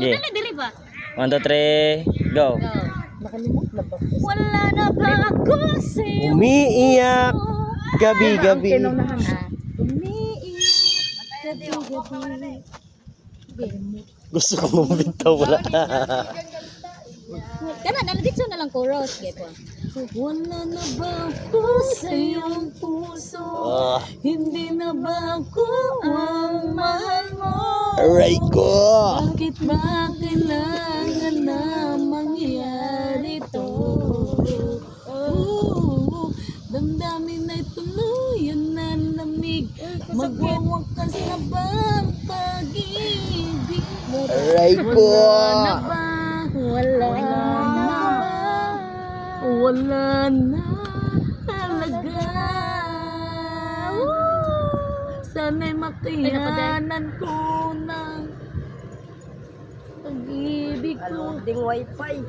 Yeah. Dali, dili ba? 1, 2, 3, go. Nakalimot na ba? Wala na ba ako sa'yo? Umiiyak gabi-gabi. Kinunahan ah. Umiiyak gabi-gabi. Gusto ko mabitaw wala. Kana, dito na lang chorus. Wala na ba ako sa iyong puso? Hindi na ba ako ang mahal mo? Aray ko! Bakit ba kailangan na mangyari to? Damdamin ay tuluyan na lamig. Magwawakas na ba ang pag-ibig mo? Aray ko! Wala na ba? Wala na ba? Wala na talaga. Sana'y makayanan ko ng pag-ibig ko. Ding wifi.